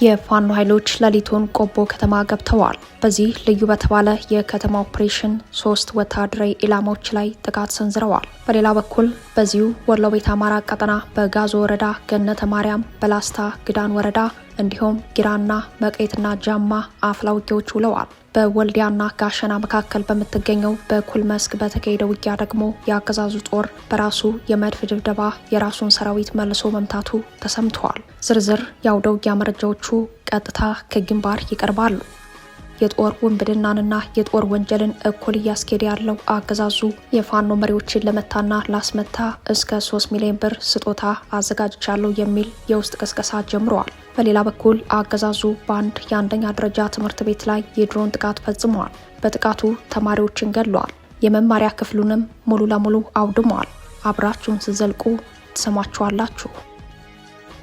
የፋኖ ኃይሎች ሌሊቱን ቆቦ ከተማ ገብተዋል። በዚህ ልዩ በተባለ የከተማ ኦፕሬሽን 3 ወታደራዊ ኢላማዎች ላይ ጥቃት ሰንዝረዋል። በሌላ በኩል በዚሁ ወሎ ቤት አማራ ቀጠና በጋዞ ወረዳ ገነተ ማርያም፣ በላስታ ግዳን ወረዳ እንዲሁም ጊራና መቄትና ጃማ አፍላ ውጊያዎች ውለዋል። በወልዲያና ጋሸና መካከል በምትገኘው በኩል መስክ በተካሄደ ውጊያ ደግሞ የአገዛዙ ጦር በራሱ የመድፍ ድብደባ የራሱን ሰራዊት መልሶ መምታቱ ተሰምተዋል። ዝርዝር የአውደ ውጊያ መረጃዎቹ ቀጥታ ከግንባር ይቀርባሉ። የጦር ውንብድናንና የጦር ወንጀልን እኩል እያስኬደ ያለው አገዛዙ የፋኖ መሪዎችን ለመታና ላስመታ እስከ 3 ሚሊዮን ብር ስጦታ አዘጋጅቻለሁ የሚል የውስጥ ቅስቀሳ ጀምረዋል። በሌላ በኩል አገዛዙ በአንድ የአንደኛ ደረጃ ትምህርት ቤት ላይ የድሮን ጥቃት ፈጽመዋል። በጥቃቱ ተማሪዎችን ገድለዋል። የመማሪያ ክፍሉንም ሙሉ ለሙሉ አውድመዋል። አብራችሁን ስትዘልቁ ትሰማችኋላችሁ።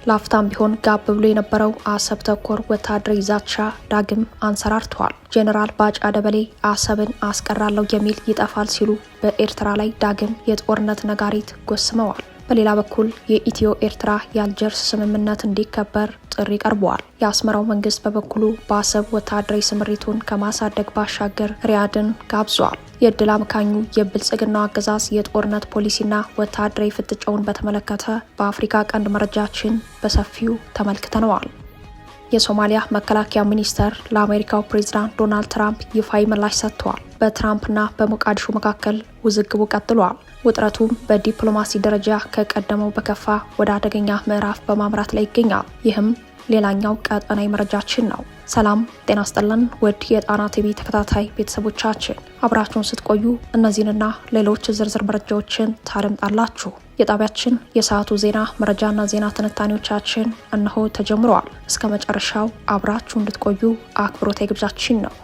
ላፍታም ቢሆን ጋብ ብሎ የነበረው አሰብ ተኮር ወታደራዊ ዛቻ ዳግም አንሰራርተዋል። ጄኔራል ባጫ ደበሌ አሰብን አስቀራለሁ የሚል ይጠፋል ሲሉ በኤርትራ ላይ ዳግም የጦርነት ነጋሪት ጎስመዋል። በሌላ በኩል የኢትዮ ኤርትራ የአልጀርስ ስምምነት እንዲከበር ጥሪ ቀርበዋል። የአስመራው መንግስት በበኩሉ በአሰብ ወታደራዊ ስምሪቱን ከማሳደግ ባሻገር ሪያድን ጋብዟል። የድል አምካኙ የብልጽግናው አገዛዝ የጦርነት ፖሊሲና ወታደራዊ ፍጥጫውን በተመለከተ በአፍሪካ ቀንድ መረጃችን በሰፊው ተመልክተነዋል። የሶማሊያ መከላከያ ሚኒስተር ለአሜሪካው ፕሬዝዳንት ዶናልድ ትራምፕ ይፋዊ ምላሽ ሰጥተዋል። በትራምፕና በሞቃዲሾ መካከል ውዝግቡ ቀጥሏል። ውጥረቱም በዲፕሎማሲ ደረጃ ከቀደመው በከፋ ወደ አደገኛ ምዕራፍ በማምራት ላይ ይገኛል። ይህም ሌላኛው ቀጠናዊ መረጃችን ነው። ሰላም ጤና ስጥልን ውድ የጣና ቲቪ ተከታታይ ቤተሰቦቻችን፣ አብራችሁን ስትቆዩ እነዚህንና ሌሎች ዝርዝር መረጃዎችን ታደምጣላችሁ። የጣቢያችን የሰዓቱ ዜና መረጃና ዜና ትንታኔዎቻችን እነሆ ተጀምረዋል። እስከ መጨረሻው አብራችሁ እንድትቆዩ አክብሮታዊ ግብዣችን ነው።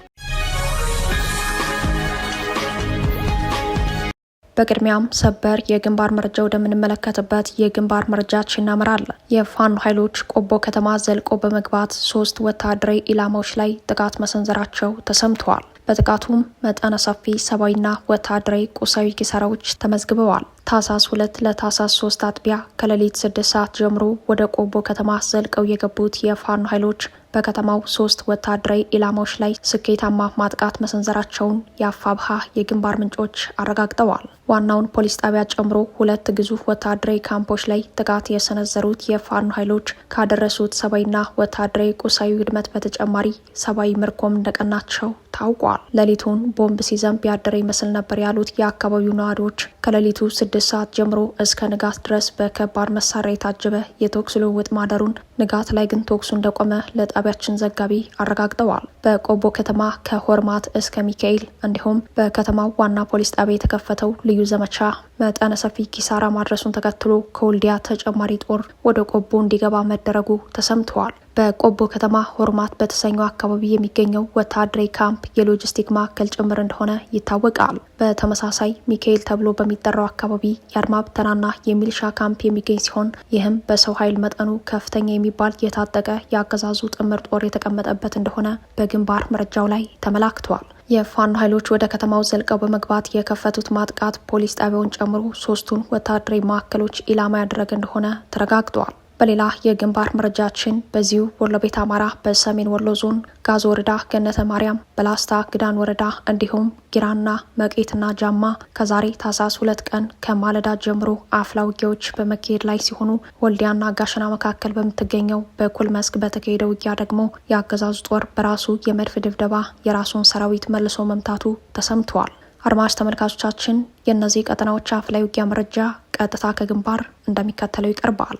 በቅድሚያም ሰበር የግንባር መረጃ ወደምንመለከትበት የግንባር መረጃችን እናመራለን። የፋኖ ኃይሎች ቆቦ ከተማ ዘልቆ በመግባት 3 ወታደራዊ ኢላማዎች ላይ ጥቃት መሰንዘራቸው ተሰምተዋል። በጥቃቱም መጠነ ሰፊ ሰብአዊና ወታደራዊ ቁሳዊ ኪሳራዎች ተመዝግበዋል። ታህሳስ 2 ለታህሳስ 3 አጥቢያ ከሌሊት 6 ሰዓት ጀምሮ ወደ ቆቦ ከተማ ዘልቀው የገቡት የፋኖ ኃይሎች በከተማው 3 ወታደራዊ ኢላማዎች ላይ ስኬታማ ማጥቃት መሰንዘራቸውን የአፋብሃ የግንባር ምንጮች አረጋግጠዋል። ዋናውን ፖሊስ ጣቢያ ጨምሮ 2 ግዙፍ ወታደራዊ ካምፖች ላይ ጥቃት የሰነዘሩት የፋኖ ኃይሎች ካደረሱት ሰብአዊና ወታደራዊ ቁሳዊ ውድመት በተጨማሪ ሰብአዊ ምርኮም እንደቀናቸው ታውቋል። ሌሊቱን ቦምብ ሲዘንብ ያደረ ይመስል ነበር ያሉት የአካባቢው ነዋሪዎች ከሌሊቱ 6 ሰዓት ጀምሮ እስከ ንጋት ድረስ በከባድ መሳሪያ የታጀበ የተኩስ ልውውጥ ማደሩን፣ ንጋት ላይ ግን ተኩሱ እንደቆመ ለጣቢያችን ዘጋቢ አረጋግጠዋል። በቆቦ ከተማ ከሆርማት እስከ ሚካኤል እንዲሁም በከተማው ዋና ፖሊስ ጣቢያ የተከፈተው ልዩ ዘመቻ መጠነ ሰፊ ኪሳራ ማድረሱን ተከትሎ ከወልዲያ ተጨማሪ ጦር ወደ ቆቦ እንዲገባ መደረጉ ተሰምተዋል። በቆቦ ከተማ ሆርማት በተሰኘው አካባቢ የሚገኘው ወታደራዊ ካምፕ የሎጂስቲክ ማዕከል ጭምር እንደሆነ ይታወቃል። በተመሳሳይ ሚካኤል ተብሎ በሚጠራው አካባቢ የአድማ ብተናና የሚሊሻ ካምፕ የሚገኝ ሲሆን ይህም በሰው ኃይል መጠኑ ከፍተኛ የሚባል የታጠቀ የአገዛዙ ጥምር ጦር የተቀመጠበት እንደሆነ በግንባር መረጃው ላይ ተመላክተዋል። የፋኖ ኃይሎች ወደ ከተማው ዘልቀው በመግባት የከፈቱት ማጥቃት ፖሊስ ጣቢያውን ጨምሮ 3ቱን ወታደራዊ ማዕከሎች ኢላማ ያደረገ እንደሆነ ተረጋግጧል። በሌላ የግንባር መረጃችን በዚሁ ወሎ ቤት አማራ በሰሜን ወሎ ዞን ጋዞ ወረዳ ገነተ ማርያም፣ በላስታ ግዳን ወረዳ እንዲሁም ጊራና መቄትና ጃማ ከዛሬ ታህሳስ 2 ቀን ከማለዳ ጀምሮ አፍላ ውጊያዎች በመካሄድ ላይ ሲሆኑ ወልዲያና ጋሸና መካከል በምትገኘው በኩል መስክ በተካሄደ ውጊያ ደግሞ የአገዛዙ ጦር በራሱ የመድፍ ድብደባ የራሱን ሰራዊት መልሶ መምታቱ ተሰምተዋል። አድማጭ ተመልካቾቻችን የእነዚህ ቀጠናዎች አፍላ ውጊያ መረጃ ቀጥታ ከግንባር እንደሚከተለው ይቀርባል።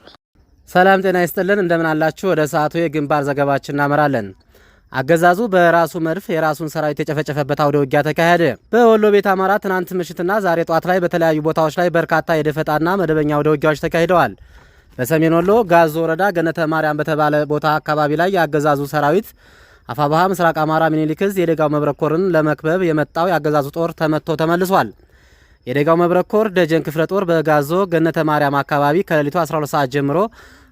ሰላም ጤና ይስጥልን፣ እንደምን አላችሁ? ወደ ሰዓቱ የግንባር ዘገባችን እናመራለን። አገዛዙ በራሱ መድፍ የራሱን ሰራዊት የጨፈጨፈበት አውደ ውጊያ ተካሄደ። በወሎ ቤት አማራ ትናንት ምሽትና ዛሬ ጧት ላይ በተለያዩ ቦታዎች ላይ በርካታ የደፈጣና መደበኛ አውደ ውጊያዎች ተካሂደዋል። በሰሜን ወሎ ጋዞ ወረዳ ገነተ ማርያም በተባለ ቦታ አካባቢ ላይ የአገዛዙ ሰራዊት አፋብሃ ምስራቅ አማራ ሚኒሊክ ዕዝ የደጋው መብረቅ ኮርን ለመክበብ የመጣው የአገዛዙ ጦር ተመቶ ተመልሷል። የደጋው መብረቅ ኮር ደጀን ክፍለ ጦር በጋዞ ገነተ ማርያም አካባቢ ከሌሊቱ 12 ሰዓት ጀምሮ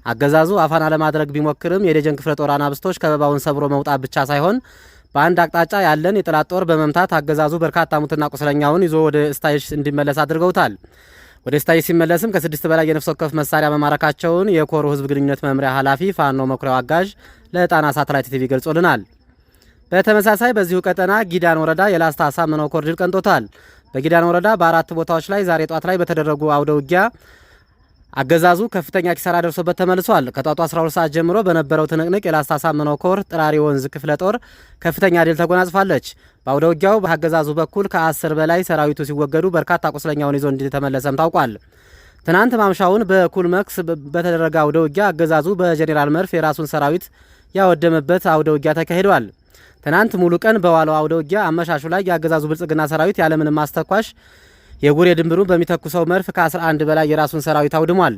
አገዛዙ አፋና ለማድረግ ቢሞክርም የደጀን ክፍለ ጦር አናብስቶች ከበባውን ሰብሮ መውጣት ብቻ ሳይሆን በአንድ አቅጣጫ ያለን የጠላት ጦር በመምታት አገዛዙ በርካታ ሙትና ቁስለኛውን ይዞ ወደ ስታይሽ እንዲመለስ አድርገውታል። ወደ ስታይ ሲመለስም ከ6 በላይ የነፍስ ወከፍ መሳሪያ መማረካቸውን የኮሩ ህዝብ ግንኙነት መምሪያ ኃላፊ ፋኖ መኩሪያው አጋዥ ለጣና ሳተላይት ቲቪ ገልጾልናል። በተመሳሳይ በዚሁ ቀጠና ጊዳን ወረዳ የላስታ አሳምነው ኮር ድል ቀንቶታል። በጊዳን ወረዳ በ4 ቦታዎች ላይ ዛሬ ጧት ላይ በተደረጉ አውደ ውጊያ አገዛዙ ከፍተኛ ኪሳራ ደርሶበት ተመልሷል። ከጧቱ 12 ሰዓት ጀምሮ በነበረው ትንቅንቅ የላስታ አሳምነው ኮር ጥራሪ ወንዝ ክፍለ ጦር ከፍተኛ ድል ተጎናጽፋለች። በአውደ ውጊያው በአገዛዙ በኩል ከ10 በላይ ሰራዊቱ ሲወገዱ በርካታ ቁስለኛውን ይዞ እንደተመለሰም ታውቋል። ትናንት ማምሻውን በኩል መክስ በተደረገ አውደ ውጊያ አገዛዙ በጄኔራል መርፍ የራሱን ሰራዊት ያወደመበት አውደ ውጊያ ተካሂዷል። ትናንት ሙሉ ቀን በዋለው አውደ ውጊያ አመሻሹ ላይ የአገዛዙ ብልጽግና ሰራዊት ያለምንም ማስተኳሽ የጉሬ ድንብሩን በሚተኩሰው መርፍ ከ11 በላይ የራሱን ሰራዊት አውድሟል።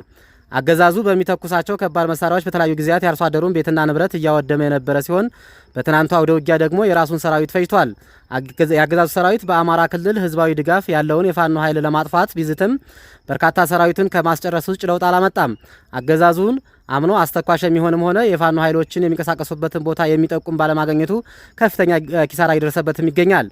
አገዛዙ በሚተኩሳቸው ከባድ መሳሪያዎች በተለያዩ ጊዜያት የአርሶ አደሩን ቤትና ንብረት እያወደመ የነበረ ሲሆን በትናንቱ አውደ ውጊያ ደግሞ የራሱን ሰራዊት ፈጅቷል። የአገዛዙ ሰራዊት በአማራ ክልል ህዝባዊ ድጋፍ ያለውን የፋኖ ኃይል ለማጥፋት ቢዝትም በርካታ ሰራዊቱን ከማስጨረስ ውጭ ለውጥ አላመጣም። አገዛዙን አምኖ አስተኳሽ የሚሆንም ሆነ የፋኖ ኃይሎችን የሚንቀሳቀሱበትን ቦታ የሚጠቁም ባለማግኘቱ ከፍተኛ ኪሳራ ይደርሰበትም ይገኛል።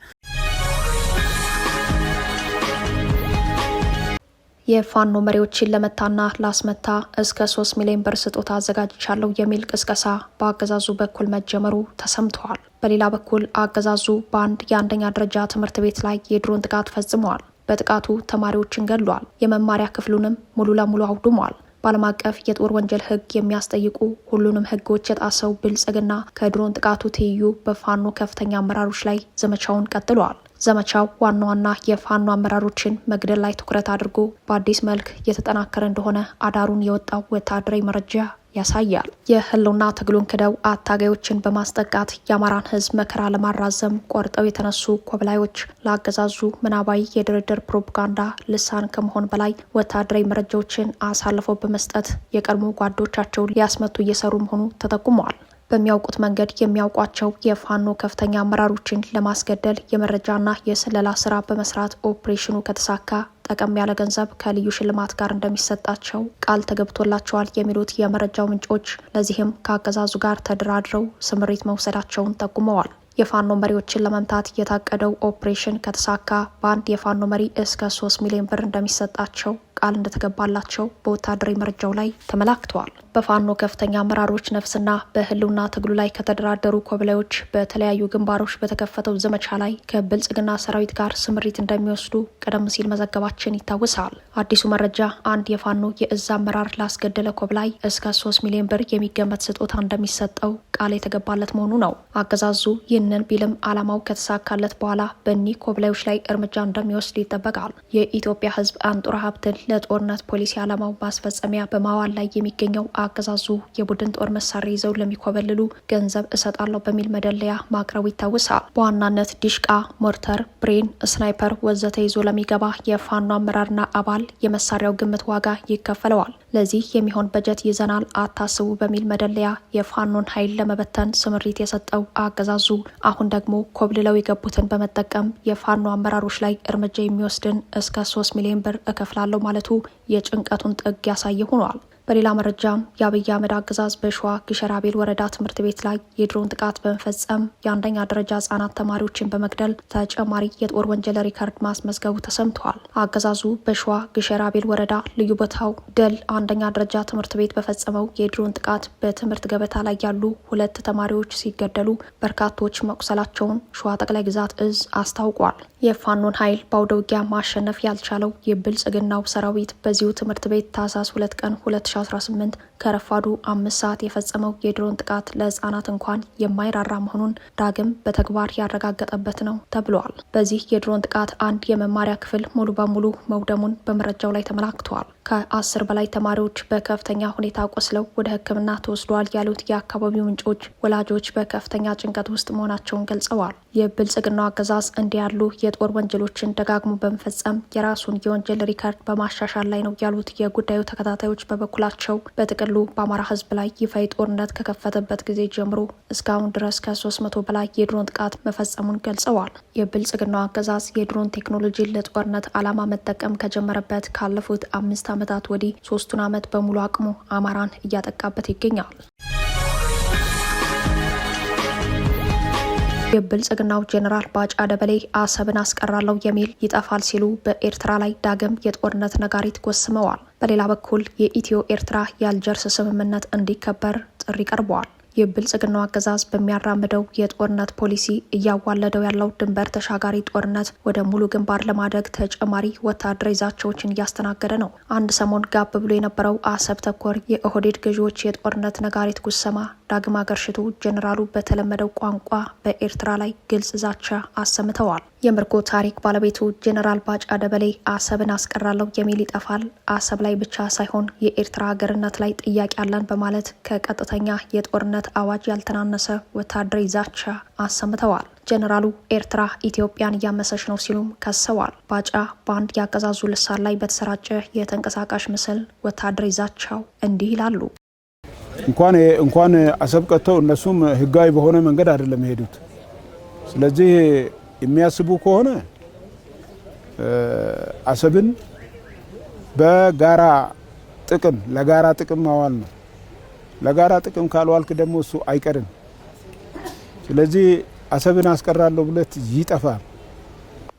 የፋኖ መሪዎችን ለመታና ላስመታ እስከ 3 ሚሊዮን ብር ስጦታ አዘጋጅቻለሁ የሚል ቅስቀሳ በአገዛዙ በኩል መጀመሩ ተሰምተዋል። በሌላ በኩል አገዛዙ በአንድ የአንደኛ ደረጃ ትምህርት ቤት ላይ የድሮን ጥቃት ፈጽመዋል። በጥቃቱ ተማሪዎችን ገድሏል። የመማሪያ ክፍሉንም ሙሉ ለሙሉ አውድሟል። በዓለም አቀፍ የጦር ወንጀል ህግ የሚያስጠይቁ ሁሉንም ህጎች የጣሰው ብልጽግና ከድሮን ጥቃቱ ትይዩ በፋኖ ከፍተኛ አመራሮች ላይ ዘመቻውን ቀጥሏል። ዘመቻው ዋና ዋና የፋኖ አመራሮችን መግደል ላይ ትኩረት አድርጎ በአዲስ መልክ የተጠናከረ እንደሆነ አዳሩን የወጣው ወታደራዊ መረጃ ያሳያል። የህልውና ትግሉን ክደው አታጋዮችን በማስጠቃት የአማራን ህዝብ መከራ ለማራዘም ቆርጠው የተነሱ ኮብላዮች ለአገዛዙ ምናባዊ የድርድር ፕሮፓጋንዳ ልሳን ከመሆን በላይ ወታደራዊ መረጃዎችን አሳልፈው በመስጠት የቀድሞ ጓዶቻቸውን ሊያስመቱ እየሰሩ መሆኑ ተጠቁመዋል። በሚያውቁት መንገድ የሚያውቋቸው የፋኖ ከፍተኛ አመራሮችን ለማስገደል የመረጃና የስለላ ስራ በመስራት ኦፕሬሽኑ ከተሳካ ጠቀም ያለ ገንዘብ ከልዩ ሽልማት ጋር እንደሚሰጣቸው ቃል ተገብቶላቸዋል የሚሉት የመረጃው ምንጮች ለዚህም ከአገዛዙ ጋር ተደራድረው ስምሪት መውሰዳቸውን ጠቁመዋል። የፋኖ መሪዎችን ለመምታት የታቀደው ኦፕሬሽን ከተሳካ በአንድ የፋኖ መሪ እስከ 3 ሚሊዮን ብር እንደሚሰጣቸው ቃል እንደተገባላቸው በወታደራዊ መረጃው ላይ ተመላክተዋል። በፋኖ ከፍተኛ አመራሮች ነፍስና በህልውና ትግሉ ላይ ከተደራደሩ ኮብላዮች በተለያዩ ግንባሮች በተከፈተው ዘመቻ ላይ ከብልጽግና ሰራዊት ጋር ስምሪት እንደሚወስዱ ቀደም ሲል መዘገባችን ይታወሳል። አዲሱ መረጃ አንድ የፋኖ የእዝ አመራር ላስገደለ ኮብላይ እስከ 3 ሚሊዮን ብር የሚገመት ስጦታ እንደሚሰጠው ቃል የተገባለት መሆኑ ነው። አገዛዙ ይህንን ቢልም ዓላማው ከተሳካለት በኋላ በእኒህ ኮብላዮች ላይ እርምጃ እንደሚወስድ ይጠበቃል። የኢትዮጵያ ህዝብ አንጡራ ሀብትን ለጦርነት ፖሊሲ ዓላማው ማስፈጸሚያ በማዋል ላይ የሚገኘው አገዛዙ የቡድን ጦር መሳሪያ ይዘው ለሚኮበልሉ ገንዘብ እሰጣለሁ በሚል መደለያ ማቅረቡ ይታወሳል። በዋናነት ዲሽቃ፣ ሞርተር፣ ብሬን፣ ስናይፐር ወዘተ ይዞ ለሚገባ የፋኖ አመራርና አባል የመሳሪያው ግምት ዋጋ ይከፈለዋል። ለዚህ የሚሆን በጀት ይዘናል አታስቡ በሚል መደለያ የፋኖን ኃይል ለመበተን ስምሪት የሰጠው አገዛዙ አሁን ደግሞ ኮብልለው የገቡትን በመጠቀም የፋኖ አመራሮች ላይ እርምጃ የሚወስድን እስከ 3 ሚሊዮን ብር እከፍላለሁ ማለቱ የጭንቀቱን ጥግ ያሳየ ሆኗል። በሌላ መረጃም የአብይ አህመድ አገዛዝ በሸዋ ግሸር አቤል ወረዳ ትምህርት ቤት ላይ የድሮን ጥቃት በመፈጸም የአንደኛ ደረጃ ህጻናት ተማሪዎችን በመግደል ተጨማሪ የጦር ወንጀል ሪከርድ ማስመዝገቡ ተሰምተዋል። አገዛዙ በሸዋ ግሸር አቤል ወረዳ ልዩ ቦታው ደል አንደኛ ደረጃ ትምህርት ቤት በፈጸመው የድሮን ጥቃት በትምህርት ገበታ ላይ ያሉ 2 ተማሪዎች ሲገደሉ በርካቶች መቁሰላቸውን ሸዋ ጠቅላይ ግዛት እዝ አስታውቋል። የፋኖን ኃይል በአውደ ውጊያ ማሸነፍ ያልቻለው የብልጽግናው ሰራዊት በዚሁ ትምህርት ቤት ታህሳስ 2 ቀን 2018 ከረፋዱ 5 ሰዓት የፈጸመው የድሮን ጥቃት ለህፃናት እንኳን የማይራራ መሆኑን ዳግም በተግባር ያረጋገጠበት ነው ተብሏል። በዚህ የድሮን ጥቃት አንድ የመማሪያ ክፍል ሙሉ በሙሉ መውደሙን በመረጃው ላይ ተመላክተዋል። ከ10 በላይ ተማሪዎች በከፍተኛ ሁኔታ ቆስለው ወደ ሕክምና ተወስደዋል ያሉት የአካባቢው ምንጮች ወላጆች በከፍተኛ ጭንቀት ውስጥ መሆናቸውን ገልጸዋል። የብልጽግናው አገዛዝ እንዲህ ያሉ የጦር ወንጀሎችን ደጋግሞ በመፈጸም የራሱን የወንጀል ሪከርድ በማሻሻል ላይ ነው ያሉት የጉዳዩ ተከታታዮች በበኩላቸው በጥቅሉ በአማራ ህዝብ ላይ ይፋዊ ጦርነት ከከፈተበት ጊዜ ጀምሮ እስካሁን ድረስ ከ300 በላይ የድሮን ጥቃት መፈጸሙን ገልጸዋል። የብልጽግናው አገዛዝ የድሮን ቴክኖሎጂን ለጦርነት ዓላማ መጠቀም ከጀመረበት ካለፉት 5 ዓመታት ወዲህ 3ቱን ዓመት በሙሉ አቅሙ አማራን እያጠቃበት ይገኛል። የብልጽግናው ጄኔራል ባጫ ደበሌ አሰብን አስቀራለሁ የሚል ይጠፋል ሲሉ በኤርትራ ላይ ዳግም የጦርነት ነጋሪት ጎስመዋል። በሌላ በኩል የኢትዮ ኤርትራ የአልጀርስ ስምምነት እንዲከበር ጥሪ ቀርበዋል። የብልጽግናው አገዛዝ በሚያራምደው የጦርነት ፖሊሲ እያዋለደው ያለው ድንበር ተሻጋሪ ጦርነት ወደ ሙሉ ግንባር ለማደግ ተጨማሪ ወታደራዊ ዛቻዎችን እያስተናገደ ነው። አንድ ሰሞን ጋብ ብሎ የነበረው አሰብ ተኮር የኦህዴድ ገዢዎች የጦርነት ነጋሪት ጉሰማ ዳግም አገርሽቶ ጄኔራሉ በተለመደው ቋንቋ በኤርትራ ላይ ግልጽ ዛቻ አሰምተዋል። የምርኮ ታሪክ ባለቤቱ ጄኔራል ባጫ ደበሌ አሰብን አስቀራለሁ የሚል ይጠፋል፣ አሰብ ላይ ብቻ ሳይሆን የኤርትራ ሀገርነት ላይ ጥያቄ አለን በማለት ከቀጥተኛ የጦርነት አዋጅ ያልተናነሰ ወታደራዊ ዛቻ አሰምተዋል። ጄኔራሉ ኤርትራ ኢትዮጵያን እያመሰች ነው ሲሉም ከሰዋል። ባጫ በአንድ ያገዛዙ ልሳን ላይ በተሰራጨ የተንቀሳቃሽ ምስል ወታደራዊ ዛቻው እንዲህ ይላሉ። እንኳን አሰብ ቀጥተው እነሱም ህጋዊ በሆነ መንገድ አይደለም የሄዱት። ስለዚህ የሚያስቡ ከሆነ አሰብን በጋራ ጥቅም ለጋራ ጥቅም ማዋል ነው። ለጋራ ጥቅም ካልዋልክ ደግሞ እሱ አይቀርም። ስለዚህ አሰብን አስቀራለሁ ብለት ይጠፋል።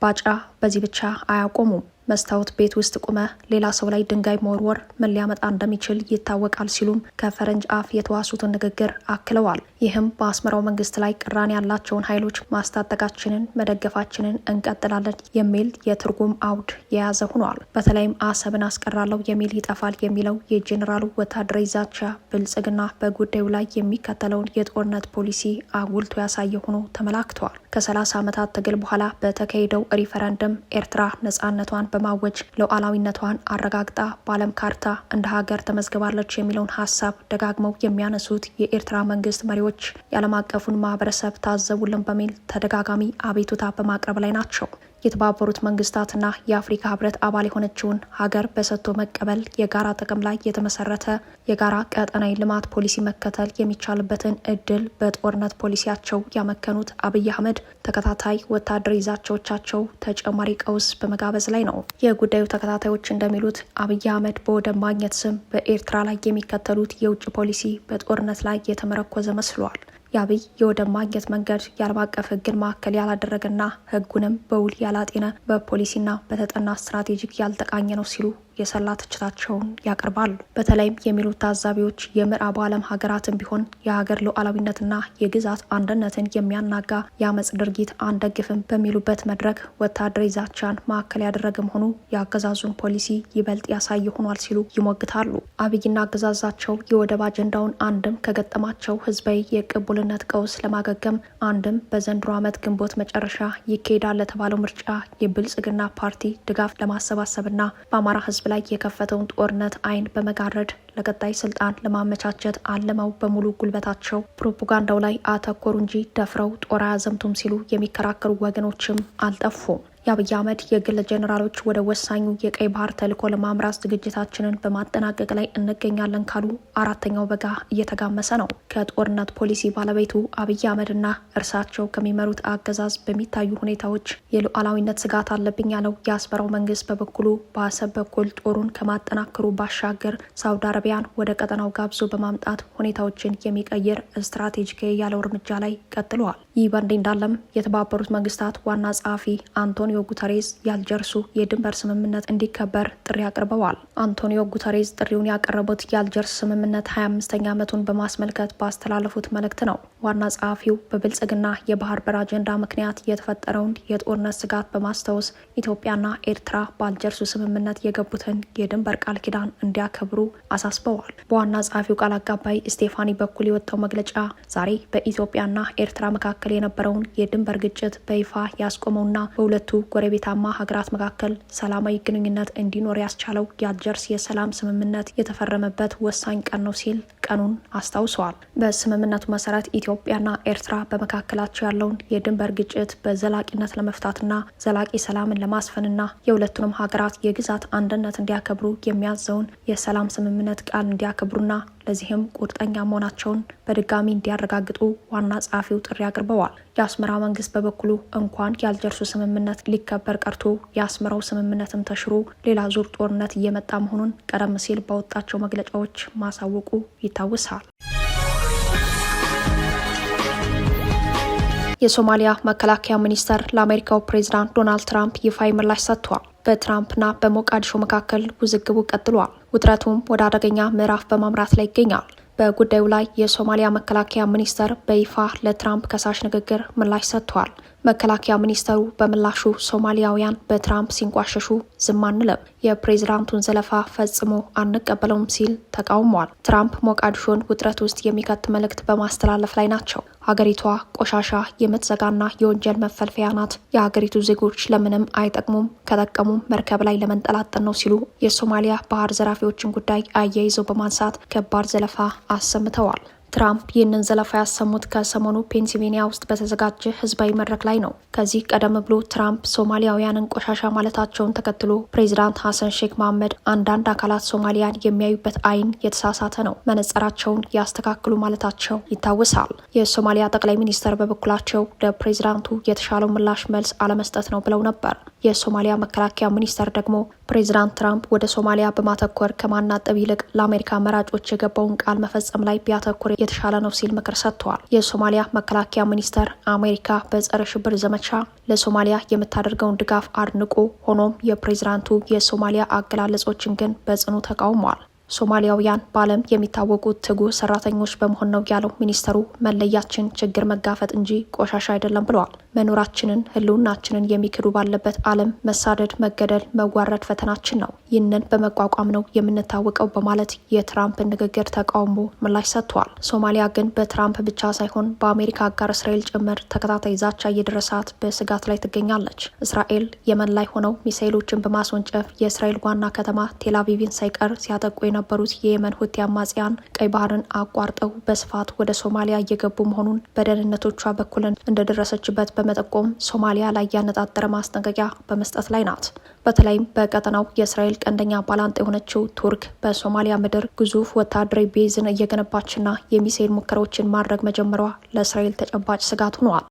ባጫ በዚህ ብቻ አያቆሙም። መስታወት ቤት ውስጥ ቁመ ሌላ ሰው ላይ ድንጋይ መወርወር ምን ሊያመጣ እንደሚችል ይታወቃል ሲሉም ከፈረንጅ አፍ የተዋሱትን ንግግር አክለዋል። ይህም በአስመራው መንግስት ላይ ቅራኔ ያላቸውን ኃይሎች ማስታጠቃችንን መደገፋችንን እንቀጥላለን የሚል የትርጉም አውድ የያዘ ሆኗል። በተለይም አሰብን አስቀራለሁ የሚል ይጠፋል የሚለው የጄኔራሉ ወታደራዊ ዛቻ ብልጽግና በጉዳዩ ላይ የሚከተለውን የጦርነት ፖሊሲ አጉልቶ ያሳየ ሆኖ ተመላክተዋል። ከ30 ዓመታት ትግል በኋላ በተካሄደው ሪፈረንደም ኤርትራ ነጻነቷን በማወጅ ሉዓላዊነቷን አረጋግጣ በዓለም ካርታ እንደ ሀገር ተመዝግባለች የሚለውን ሀሳብ ደጋግመው የሚያነሱት የኤርትራ መንግስት መሪዎች የዓለም አቀፉን ማህበረሰብ ታዘቡልን በሚል ተደጋጋሚ አቤቱታ በማቅረብ ላይ ናቸው። የተባበሩት መንግስታትና የአፍሪካ ህብረት አባል የሆነችውን ሀገር በሰጥቶ መቀበል የጋራ ጥቅም ላይ የተመሰረተ የጋራ ቀጠናዊ ልማት ፖሊሲ መከተል የሚቻልበትን እድል በጦርነት ፖሊሲያቸው ያመከኑት አብይ አህመድ ተከታታይ ወታደራዊ ዛቻዎቻቸው ተጨማሪ ቀውስ በመጋበዝ ላይ ነው። የጉዳዩ ተከታታዮች እንደሚሉት አብይ አህመድ በወደብ ማግኘት ስም በኤርትራ ላይ የሚከተሉት የውጭ ፖሊሲ በጦርነት ላይ የተመረኮዘ መስሏል። የአብይ የወደብ ማግኘት መንገድ የዓለም አቀፍ ህግን ማዕከል ያላደረገና ህጉንም በውል ያላጤነ በፖሊሲና በተጠና ስትራቴጂክ ያልተቃኘ ነው ሲሉ የሰላ ትችታቸውን ያቀርባሉ። በተለይም የሚሉት ታዛቢዎች የምዕራቡ ዓለም ሀገራትን ቢሆን የሀገር ሉዓላዊነትና የግዛት አንድነትን የሚያናጋ የአመፅ ድርጊት አንደግፍም በሚሉበት መድረክ ወታደራዊ ዛቻን ማዕከል ያደረገ መሆኑ የአገዛዙን ፖሊሲ ይበልጥ ያሳይ ሆኗል ሲሉ ይሞግታሉ። አብይና አገዛዛቸው የወደብ አጀንዳውን አንድም ከገጠማቸው ህዝባዊ የቅቡልነት ቀውስ ለማገገም አንድም በዘንድሮ ዓመት ግንቦት መጨረሻ ይካሄዳል ለተባለው ምርጫ የብልጽግና ፓርቲ ድጋፍ ለማሰባሰብና በአማራ ህዝብ ላይ የከፈተውን ጦርነት አይን በመጋረድ ለቀጣይ ስልጣን ለማመቻቸት አለመው በሙሉ ጉልበታቸው ፕሮፓጋንዳው ላይ አተኮሩ እንጂ ደፍረው ጦር አያዘምቱም ሲሉ የሚከራከሩ ወገኖችም አልጠፉም። የአብይ አህመድ የግል ጄኔራሎች ወደ ወሳኙ የቀይ ባህር ተልዕኮ ለማምራት ዝግጅታችንን በማጠናቀቅ ላይ እንገኛለን ካሉ አራተኛው በጋ እየተጋመሰ ነው። ከጦርነት ፖሊሲ ባለቤቱ አብይ አህመድና እርሳቸው ከሚመሩት አገዛዝ በሚታዩ ሁኔታዎች የሉዓላዊነት ስጋት አለብኝ ያለው የአስመራው መንግስት በበኩሉ በአሰብ በኩል ጦሩን ከማጠናከሩ ባሻገር ሳውዲ አረቢያን ወደ ቀጠናው ጋብዞ በማምጣት ሁኔታዎችን የሚቀይር ስትራቴጂካዊ ያለው እርምጃ ላይ ቀጥለዋል። ይህ በእንዲህ እንዳለም የተባበሩት መንግስታት ዋና ጸሐፊ አንቶኒዮ ጉተሬዝ የአልጀርሱ የድንበር ስምምነት እንዲከበር ጥሪ አቅርበዋል። አንቶኒዮ ጉተሬዝ ጥሪውን ያቀረቡት የአልጀርስ ስምምነት 25ኛ ዓመቱን በማስመልከት ባስተላለፉት መልእክት ነው። ዋና ጸሐፊው በብልጽግና የባህር በር አጀንዳ ምክንያት የተፈጠረውን የጦርነት ስጋት በማስታወስ ኢትዮጵያና ኤርትራ በአልጀርሱ ስምምነት የገቡትን የድንበር ቃል ኪዳን እንዲያከብሩ አሳስበዋል። በዋና ጸሐፊው ቃል አቀባይ ስቴፋኒ በኩል የወጣው መግለጫ ዛሬ በኢትዮጵያና ኤርትራ መካከል የነበረውን የድንበር ግጭት በይፋ ያስቆመውና በሁለቱ ጎረቤታማ ሀገራት መካከል ሰላማዊ ግንኙነት እንዲኖር ያስቻለው የአልጀርስ የሰላም ስምምነት የተፈረመበት ወሳኝ ቀን ነው ሲል ቀኑን አስታውሰዋል። በስምምነቱ መሰረት ኢትዮጵያና ኤርትራ በመካከላቸው ያለውን የድንበር ግጭት በዘላቂነት ለመፍታትና ዘላቂ ሰላምን ለማስፈንና የሁለቱንም ሀገራት የግዛት አንድነት እንዲያከብሩ የሚያዘውን የሰላም ስምምነት ቃል እንዲያከብሩና ለዚህም ቁርጠኛ መሆናቸውን በድጋሚ እንዲያረጋግጡ ዋና ጸሐፊው ጥሪ አቅርበዋል። የአስመራ መንግስት በበኩሉ እንኳን የአልጀርሱ ስምምነት ሊከበር ቀርቶ የአስመራው ስምምነትም ተሽሮ ሌላ ዙር ጦርነት እየመጣ መሆኑን ቀደም ሲል ባወጣቸው መግለጫዎች ማሳወቁ ይታወሳል። የሶማሊያ መከላከያ ሚኒስተር ለአሜሪካው ፕሬዝዳንት ዶናልድ ትራምፕ ይፋዊ ምላሽ ሰጥቷል። በትራምፕና በሞቃዲሾ መካከል ውዝግቡ ቀጥሏል። ውጥረቱም ወደ አደገኛ ምዕራፍ በማምራት ላይ ይገኛል። በጉዳዩ ላይ የሶማሊያ መከላከያ ሚኒስተር በይፋ ለትራምፕ ከሳሽ ንግግር ምላሽ ሰጥቷል። መከላከያ ሚኒስተሩ በምላሹ ሶማሊያውያን በትራምፕ ሲንቋሸሹ ዝም አንልም፣ የፕሬዝዳንቱን ዘለፋ ፈጽሞ አንቀበለውም ሲል ተቃውሟል። ትራምፕ ሞቃዲሾን ውጥረት ውስጥ የሚከት መልእክት በማስተላለፍ ላይ ናቸው። ሀገሪቷ ቆሻሻ የምትዘጋና የወንጀል መፈልፈያ ናት። የሀገሪቱ ዜጎች ለምንም አይጠቅሙም፣ ከጠቀሙም መርከብ ላይ ለመንጠላጠል ነው ሲሉ የሶማሊያ ባህር ዘራፊዎችን ጉዳይ አያይዘው በማንሳት ከባድ ዘለፋ አሰምተዋል። ትራምፕ ይህንን ዘለፋ ያሰሙት ከሰሞኑ ፔንሲልቬኒያ ውስጥ በተዘጋጀ ህዝባዊ መድረክ ላይ ነው። ከዚህ ቀደም ብሎ ትራምፕ ሶማሊያውያንን ቆሻሻ ማለታቸውን ተከትሎ ፕሬዚዳንት ሐሰን ሼክ መሐመድ አንዳንድ አካላት ሶማሊያን የሚያዩበት አይን የተሳሳተ ነው፣ መነጽራቸውን ያስተካክሉ ማለታቸው ይታወሳል። የሶማሊያ ጠቅላይ ሚኒስተር በበኩላቸው ለፕሬዚዳንቱ የተሻለው ምላሽ መልስ አለመስጠት ነው ብለው ነበር። የሶማሊያ መከላከያ ሚኒስተር ደግሞ ፕሬዚዳንት ትራምፕ ወደ ሶማሊያ በማተኮር ከማናጠብ ይልቅ ለአሜሪካ መራጮች የገባውን ቃል መፈጸም ላይ ቢያተኩር የተሻለ ነው ሲል ምክር ሰጥተዋል። የሶማሊያ መከላከያ ሚኒስተር አሜሪካ በጸረ ሽብር ዘመቻ ለሶማሊያ የምታደርገውን ድጋፍ አድንቆ፣ ሆኖም የፕሬዚዳንቱ የሶማሊያ አገላለጾችን ግን በጽኑ ተቃውሟል። ሶማሊያውያን በዓለም የሚታወቁት ትጉህ ሰራተኞች በመሆን ነው ያለው ሚኒስተሩ፣ መለያችን ችግር መጋፈጥ እንጂ ቆሻሻ አይደለም ብለዋል። መኖራችንን ህልውናችንን የሚክዱ ባለበት ዓለም መሳደድ፣ መገደል፣ መዋረድ ፈተናችን ነው። ይህንን በመቋቋም ነው የምንታወቀው በማለት የትራምፕን ንግግር ተቃውሞ ምላሽ ሰጥቷል። ሶማሊያ ግን በትራምፕ ብቻ ሳይሆን በአሜሪካ አጋር እስራኤል ጭምር ተከታታይ ዛቻ እየደረሳት በስጋት ላይ ትገኛለች። እስራኤል የመን ላይ ሆነው ሚሳኤሎችን በማስወንጨፍ የእስራኤል ዋና ከተማ ቴልአቪቭን ሳይቀር ሲያጠቁ የነበሩት የየመን ሁቲ አማጽያን ቀይ ባህርን አቋርጠው በስፋት ወደ ሶማሊያ እየገቡ መሆኑን በደህንነቶቿ በኩል እንደደረሰችበት በመጠቆም ሶማሊያ ላይ ያነጣጠረ ማስጠንቀቂያ በመስጠት ላይ ናት። በተለይም በቀጠናው የእስራኤል ቀንደኛ ባላንጣ የሆነችው ቱርክ በሶማሊያ ምድር ግዙፍ ወታደራዊ ቤዝን እየገነባችና የሚሳኤል ሙከራዎችን ማድረግ መጀመሯ ለእስራኤል ተጨባጭ ስጋት ሆኗል።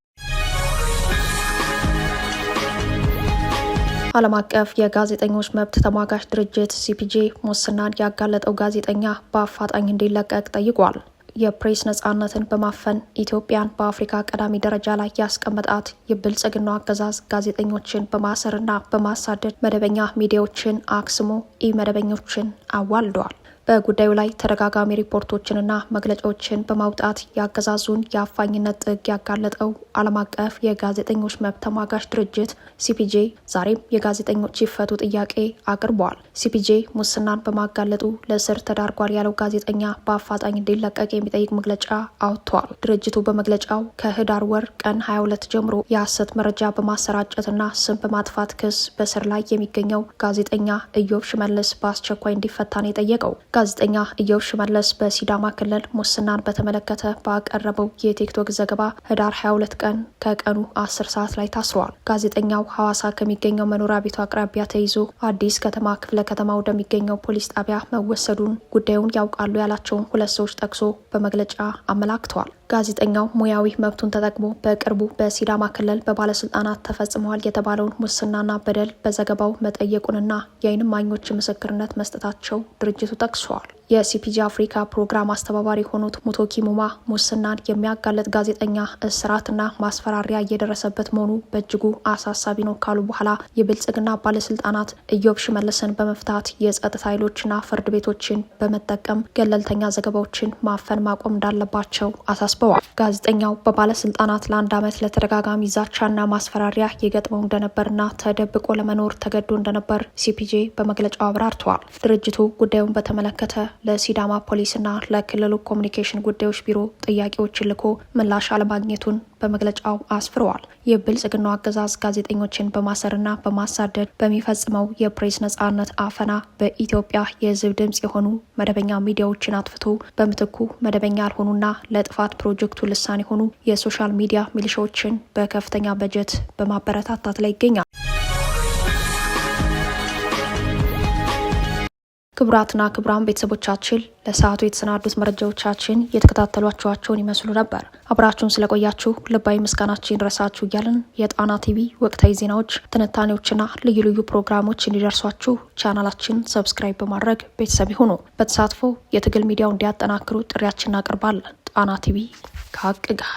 ዓለም አቀፍ የጋዜጠኞች መብት ተሟጋች ድርጅት ሲፒጄ ሙስናን ያጋለጠው ጋዜጠኛ በአፋጣኝ እንዲለቀቅ ጠይቋል። የፕሬስ ነጻነትን በማፈን ኢትዮጵያን በአፍሪካ ቀዳሚ ደረጃ ላይ ያስቀመጣት የብልጽግናው አገዛዝ ጋዜጠኞችን በማሰርና በማሳደድ መደበኛ ሚዲያዎችን አክስሞ ኢ-መደበኞችን አዋልደዋል። በጉዳዩ ላይ ተደጋጋሚ ሪፖርቶችንና መግለጫዎችን በማውጣት የአገዛዙን የአፋኝነት ጥግ ያጋለጠው ዓለም አቀፍ የጋዜጠኞች መብት ተሟጋች ድርጅት ሲፒጄ ዛሬም የጋዜጠኞች ይፈቱ ጥያቄ አቅርቧል። ሲፒጄ ሙስናን በማጋለጡ ለእስር ተዳርጓል ያለው ጋዜጠኛ በአፋጣኝ እንዲለቀቅ የሚጠይቅ መግለጫ አውጥቷል። ድርጅቱ በመግለጫው ከህዳር ወር ቀን 22 ጀምሮ የሐሰት መረጃ በማሰራጨትና ስም በማጥፋት ክስ በእስር ላይ የሚገኘው ጋዜጠኛ ኢዮብ ሽመልስ በአስቸኳይ እንዲፈታ ነው የጠየቀው። ጋዜጠኛ ኢዮብ ሽመልስ በሲዳማ ክልል ሙስናን በተመለከተ ባቀረበው የቲክቶክ ዘገባ ህዳር 22 ቀን ከቀኑ 10 ሰዓት ላይ ታስሯል። ጋዜጠኛው ሐዋሳ ከሚገኘው መኖሪያ ቤቱ አቅራቢያ ተይዞ አዲስ ከተማ ክፍለ ከተማ ወደሚገኘው ፖሊስ ጣቢያ መወሰዱን ጉዳዩን ያውቃሉ ያላቸውን 2 ሰዎች ጠቅሶ በመግለጫ አመላክተዋል። ጋዜጠኛው ሙያዊ መብቱን ተጠቅሞ በቅርቡ በሲዳማ ክልል በባለስልጣናት ተፈጽመዋል የተባለውን ሙስናና በደል በዘገባው መጠየቁንና የዓይን እማኞች ምስክርነት መስጠታቸው ድርጅቱ ጠቅሷል። የሲፒጄ አፍሪካ ፕሮግራም አስተባባሪ የሆኑት ሙቶኪ ሙማ ሙስናን የሚያጋለጥ ጋዜጠኛ እስራትና ማስፈራሪያ እየደረሰበት መሆኑ በእጅጉ አሳሳቢ ነው ካሉ በኋላ የብልጽግና ባለስልጣናት ኢዮብ ሽመልስን በመፍታት የጸጥታ ኃይሎችና ፍርድ ቤቶችን በመጠቀም ገለልተኛ ዘገባዎችን ማፈን ማቆም እንዳለባቸው አሳስበዋል። ጋዜጠኛው በባለስልጣናት ለ1 ዓመት ለተደጋጋሚ ዛቻና ማስፈራሪያ የገጥመው እንደነበርና ተደብቆ ለመኖር ተገዶ እንደነበር ሲፒጄ በመግለጫው አብራርተዋል። ድርጅቱ ጉዳዩን በተመለከተ ለሲዳማ ፖሊስና ለክልሉ ኮሚኒኬሽን ጉዳዮች ቢሮ ጥያቄዎችን ልኮ ምላሽ አለማግኘቱን በመግለጫው አስፍረዋል። የብልጽግናው አገዛዝ ጋዜጠኞችን በማሰርና በማሳደድ በሚፈጽመው የፕሬስ ነጻነት አፈና በኢትዮጵያ የሕዝብ ድምጽ የሆኑ መደበኛ ሚዲያዎችን አጥፍቶ በምትኩ መደበኛ ያልሆኑና ለጥፋት ፕሮጀክቱ ልሳን የሆኑ የሶሻል ሚዲያ ሚሊሻዎችን በከፍተኛ በጀት በማበረታታት ላይ ይገኛል። ክቡራትና ክቡራን ቤተሰቦቻችን ለሰዓቱ የተሰናዱት መረጃዎቻችን የተከታተሏችኋቸውን ይመስሉ ነበር። አብራችሁን ስለቆያችሁ ልባዊ ምስጋናችን ይድረሳችሁ እያልን የጣና ቲቪ ወቅታዊ ዜናዎች፣ ትንታኔዎችና ልዩ ልዩ ፕሮግራሞች እንዲደርሷችሁ ቻናላችን ሰብስክራይብ በማድረግ ቤተሰብ ይሁኑ። በተሳትፎ የትግል ሚዲያው እንዲያጠናክሩ ጥሪያችን እናቀርባለን። ጣና ቲቪ ከሀቅ ጋር